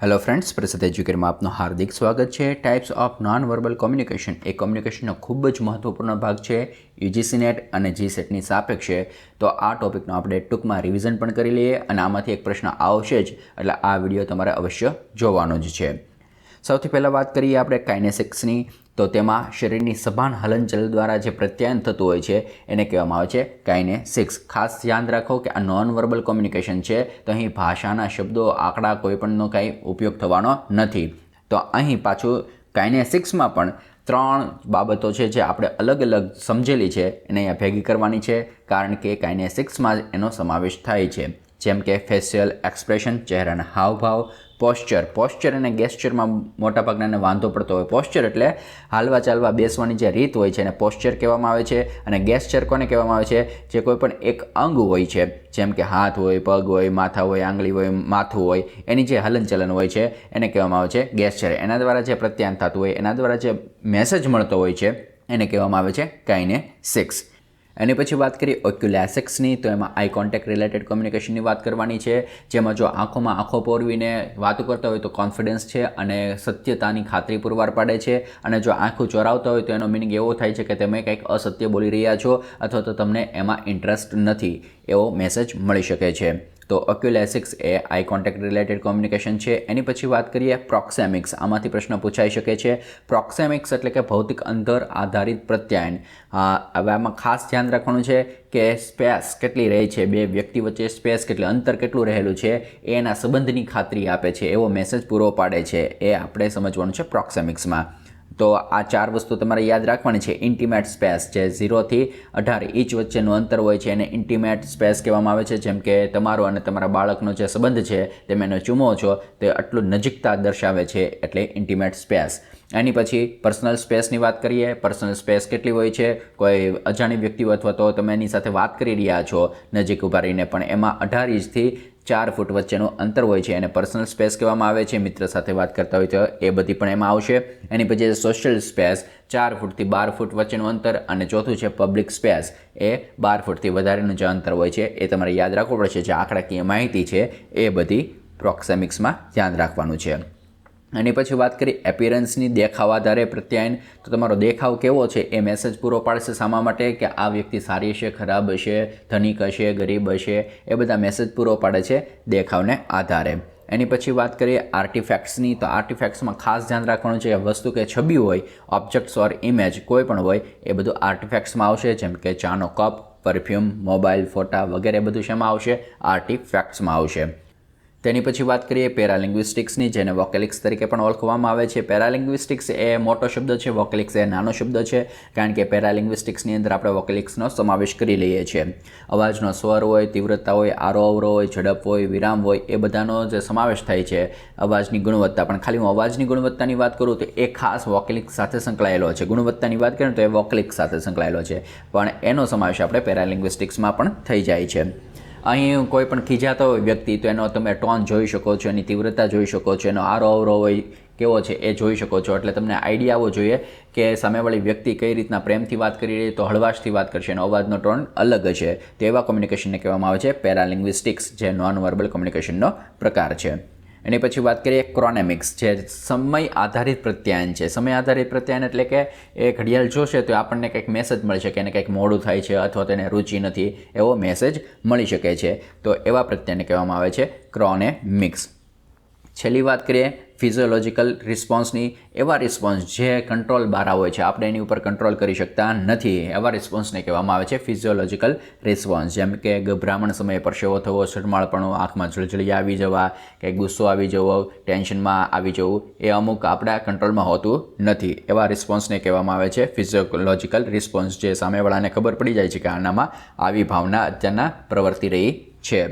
Hello friends, પ્રસિદ્ધ એજ્યુકેરમાં આપનું હાર્દિક સ્વાગત છે. Types of non verbal communication એ કોમ્યુનિકેશનનો ખૂબ જ મહત્વપૂર્ણ ભાગ છે યુજીસી નેટ અને જીસેટની સાપેક્ષે. તો આ ટોપિકનો આપણે ટૂંકમાં રિવિઝન પણ કરી લઈએ અને આમાંથી એક પ્રશ્ન આવશે જ, એટલે આ વિડીયો તમારે અવશ્ય જોવાનો જ છે. સૌથી પહેલાં વાત કરીએ આપણે કાઇનેસિક્સની. તો તેમાં શરીરની સભાન હલનચલન દ્વારા જે પ્રત્યાયન થતું હોય છે એને કહેવામાં આવે છે કાઇનેસિક્સ. ખાસ ધ્યાન રાખો કે આ નોન વર્બલ કોમ્યુનિકેશન છે, તો અહીં ભાષાના શબ્દો, આંકડા કોઈપણનો કાંઈ ઉપયોગ થવાનો નથી. તો અહીં પાછું કાઇનેસિક્સમાં પણ 3 બાબતો છે જે આપણે અલગ અલગ સમજેલી છે એને અહીંયા ભેગી કરવાની છે, કારણ કે કાઇનેસિક્સમાં જ એનો સમાવેશ થાય છે. જેમ કે ફેશિયલ એક્સપ્રેશન, ચહેરાના હાવભાવ, પોસ્ચર અને ગેસ્ચરમાં મોટાભાગનાને વાંધો પડતો હોય. પોસ્ચર એટલે હાલવા ચાલવા બેસવાની જે રીત હોય છે એને પોસ્ચર કહેવામાં આવે છે, અને ગેસ્ચર કોને કહેવામાં આવે છે? જે કોઈ પણ એક અંગ હોય છે, જેમ કે હાથ હોય, પગ હોય, માથા હોય, આંગળી હોય, માથું હોય, એની જે હલનચલન હોય છે એને કહેવામાં આવે છે ગેસ્ચર. એના દ્વારા જે પ્રત્યાયન થતું હોય, એના દ્વારા જે મેસેજ મળતો હોય છે એને કહેવામાં આવે છે કાઇનેસિક્સ. એની પછી વાત કરીએ ઓક્યુલેસિક્સની. તો એમાં આઈ કોન્ટેક્ટ રિલેટેડ કોમ્યુનિકેશનની વાત કરવાની છે, જેમાં જો આંખોમાં આંખો પોરવીને વાતો કરતા હોય તો કોન્ફિડન્સ છે અને સત્યતાની ખાતરી પુરવાર પાડે છે. અને જો આંખો ચોરાવતા હોય તો એનો મિનિંગ એવો થાય છે કે તમે કંઈક અસત્ય બોલી રહ્યા છો અથવા તો તમને એમાં ઇન્ટરેસ્ટ નથી, એવો મેસેજ મળી શકે છે. તો ઓક્યુલેસિક્સ એ આઈ કોન્ટેક્ટ રિલેટેડ કોમ્યુનિકેશન છે. એની પછી વાત કરીએ પ્રોક્સેમિક્સ. આમાંથી પ્રશ્ન પૂછાઈ શકે છે. પ્રોક્સેમિક્સ એટલે કે ભૌતિક અંતર આધારિત પ્રત્યાયન. હવે આમાં ખાસ ધ્યાન રાખવાનું છે કે સ્પેસ કેટલી રહે છે, બે વ્યક્તિ વચ્ચે સ્પેસ કેટલી, અંતર કેટલું રહેલું છે, એ એના સંબંધની ખાતરી આપે છે, એવો મેસેજ પૂરો પાડે છે. એ આપણે સમજવાનું છે પ્રોક્સેમિક્સમાં. તો આ 4 વસ્તુ તમારે યાદ રાખવાની છે. ઇન્ટિમેટ સ્પેસ, જે 0 થી 18 ઇંચ વચ્ચેનું અંતર હોય છે એને ઇન્ટિમેટ સ્પેસ કહેવામાં આવે છે. જેમ કે તમારો અને તમારા બાળકનો જે સંબંધ છે તમે એને ચૂમો છો તે આટલું નજીકતા દર્શાવે છે, એટલે ઇન્ટિમેટ સ્પેસ. એની પછી પર્સનલ સ્પેસની વાત કરીએ. પર્સનલ સ્પેસ કેટલી હોય છે? કોઈ અજાણી વ્યક્તિઓ અથવા તો તમે એની સાથે વાત કરી રહ્યા છો નજીક ઊભા રહીને, પણ એમાં 18 ઇંચથી 4 ફૂટ વચ્ચેનું અંતર હોય છે, એને પર્સનલ સ્પેસ કહેવામાં આવે છે. મિત્ર સાથે વાત કરતા હોય તો એ બધી પણ એમાં આવશે. એની પછી સોશિયલ સ્પેસ, 4 ફૂટથી 12 ફૂટ વચ્ચેનું અંતર. અને ચોથું છે પબ્લિક સ્પેસ, એ 12 ફૂટથી વધારેનું જે અંતર હોય છે એ તમારે યાદ રાખવું પડશે. જે આંકડાકીય માહિતી છે એ બધી પ્રોક્સેમિક્સમાં ધ્યાન રાખવાનું છે. એની પછી વાત કરી એપિયરન્સની, દેખાવ આધારે પ્રત્યાયન. તો તમારો દેખાવ કેવો છે એ મેસેજ પૂરો પાડશે શામા માટે? કે આ વ્યક્તિ સારી હશે, ખરાબ હશે, ધનિક હશે, ગરીબ હશે, એ બધા મેસેજ પૂરો પાડે છે દેખાવને આધારે. એની પછી વાત કરીએ આર્ટિફેક્ટ્સની. તો આર્ટિફેક્ટ્સમાં ખાસ ધ્યાન રાખવાનું છે કે વસ્તુ કે છબી હોય, ઓબ્જેક્ટ્સ ઓર ઇમેજ કોઈ પણ હોય, એ બધું આર્ટિફેક્ટ્સમાં આવશે. જેમ કે ચાનો કપ, પરફ્યુમ, મોબાઈલ, ફોટા વગેરે બધું શેમાં આવશે? આર્ટિફેક્ટ્સમાં આવશે. તેની પછી વાત કરીએ પેરાલિંગ્વિસ્ટિક્સની, જેને વોકેલિક્સ તરીકે પણ ઓળખવામાં આવે છે. પેરાલિંગ્વિસ્ટિક્સ એ મોટો શબ્દ છે, વોકેલિક્સ એ નાનો શબ્દ છે, કારણ કે પેરાલિંગ્વિસ્ટિક્સની અંદર આપણે વોકેલિક્સનો સમાવેશ કરી લઈએ છીએ. અવાજનો સ્વર હોય, તીવ્રતા હોય, આરો અવરો હોય, ઝડપ હોય, વિરામ હોય, એ બધાનો જે સમાવેશ થાય છે. અવાજની ગુણવત્તા, પણ ખાલી હું અવાજની ગુણવત્તાની વાત કરું તો એ ખાસ વોકેલિક્સ સાથે સંકળાયેલો છે. ગુણવત્તાની વાત કરીએ તો એ વોકેલિક્સ સાથે સંકળાયેલો છે, પણ એનો સમાવેશ આપણે પેરાલિંગ્વિસ્ટિક્સમાં પણ થઈ જાય છે. અહીં કોઈ પણ ખીજાતો હોય વ્યક્તિ તો એનો તમે ટોન જોઈ શકો છો, એની તીવ્રતા જોઈ શકો છો, એનો આરો અવરો હોય કેવો છે એ જોઈ શકો છો. એટલે તમને આઈડિયા આવવો જોઈએ કે સામેવાળી વ્યક્તિ કઈ રીતના પ્રેમથી વાત કરી રહી, તો હળવાશથી વાત કરશે, એનો અવાજનો ટોન અલગ છે. તો એવા કોમ્યુનિકેશનને કહેવામાં આવે છે પેરાલિંગ્વિસ્ટિક્સ, જે નોન વર્બલ કોમ્યુનિકેશનનો પ્રકાર છે. એની પછી વાત કરીએ ક્રોનેમિક્સ, જે સમય આધારિત પ્રત્યાયન છે. સમય આધારિત પ્રત્યાયન એટલે કે એ ઘડિયાળ જોશે તો આપણને કંઈક મેસેજ મળી શકે, એને કંઈક મોડું થાય છે અથવા તો એને રુચિ નથી, એવો મેસેજ મળી શકે છે. તો એવા પ્રત્યાયનને કહેવામાં આવે છે ક્રોનેમિક્સ. છેલ્લી વાત કરીએ ફિઝિયોલોજિકલ રિસ્પોન્સની. એવા રિસ્પોન્સ જે કંટ્રોલ બહાર હોય છે, આપણે એની ઉપર કંટ્રોલ કરી શકતા નથી, એવા રિસ્પોન્સને કહેવામાં આવે છે ફિઝિયોલોજિકલ રિસ્પોન્સ. જેમ કે ગભરામણ સમયે પરસેવો થવો, શરમાળપણું, આંખમાં જળજળી આવી જવા, કે ગુસ્સો આવી જવો, ટેન્શનમાં આવી જવું, એ અમુક આપણા કંટ્રોલમાં હોતું નથી. એવા રિસ્પોન્સને કહેવામાં આવે છે ફિઝિયોલોજિકલ રિસ્પોન્સ, જે સામેવાળાને ખબર પડી જાય છે કે આનામાં આવી ભાવના અત્યારના પ્રવર્તી રહી છે.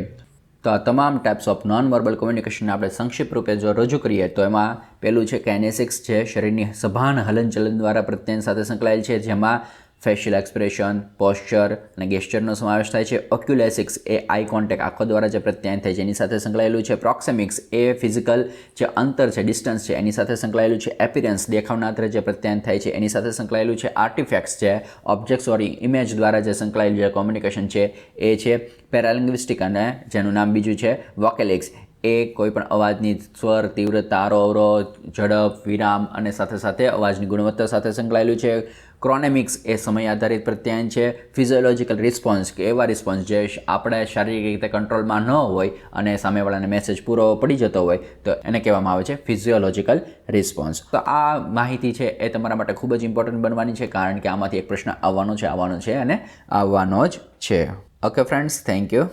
તો આ તમામ ટાઈપ્સ ઓફ નોન વર્બલ કોમ્યુનિકેશનને આપણે સંક્ષિપ્ત રૂપે જો રજૂ કરીએ તો એમાં પહેલું છે કાઇનેસિક્સ, જે શરીરની સભાન હલનચલન દ્વારા પ્રત્યાયન સાથે સંકળાયેલ છે, જેમાં ફેશિયલ એક્સપ્રેશન, પોસ્ચર અને ગેસ્ચરનો સમાવેશ થાય છે. ઓક્યુલેસિક્સ એ આઈ કોન્ટેક્ટ, આંખો દ્વારા જે પ્રત્યાયન થાય છે એની સાથે સંકળાયેલું છે. પ્રોક્સેમિક્સ એ ફિઝિકલ જે અંતર છે, ડિસ્ટન્સ છે, એની સાથે સંકળાયેલું છે. એપિરન્સ, દેખાવના આધારે જે પ્રત્યાયન થાય છે એની સાથે સંકળાયેલું છે. આર્ટિફેક્ટ્સ છે, ઓબ્જેક્ટ્સ ઓર ઇમેજ દ્વારા જે સંકળાયેલું જે કોમ્યુનિકેશન છે એ છે. પેરાલિંગ્વિસ્ટિક, અને જેનું નામ બીજું છે વોકેલિક્સ, એ કોઈપણ અવાજની સ્વર, તીવ્રતા, આરોહ અવરોહ, ઝડપ, વિરામ અને સાથે સાથે અવાજની ગુણવત્તા સાથે સંકળાયેલું છે. ક્રોનેમિક્સ એ સમય આધારિત પ્રત્યાયન છે. ફિઝિયોલોજિકલ રિસ્પોન્સ કે એવા રિસ્પોન્સ જે આપણે શારીરિક રીતે કંટ્રોલમાં ન હોય અને સામેવાળાને મેસેજ પૂરો પડી જતો હોય તો એને કહેવામાં આવે છે ફિઝિયોલોજિકલ રિસ્પોન્સ. તો આ માહિતી છે એ તમારા માટે ખૂબ જ ઇમ્પોર્ટન્ટ બનવાની છે, કારણ કે આમાંથી એક પ્રશ્ન આવવાનો છે અને આવવાનો જ છે. Okay friends, thank you.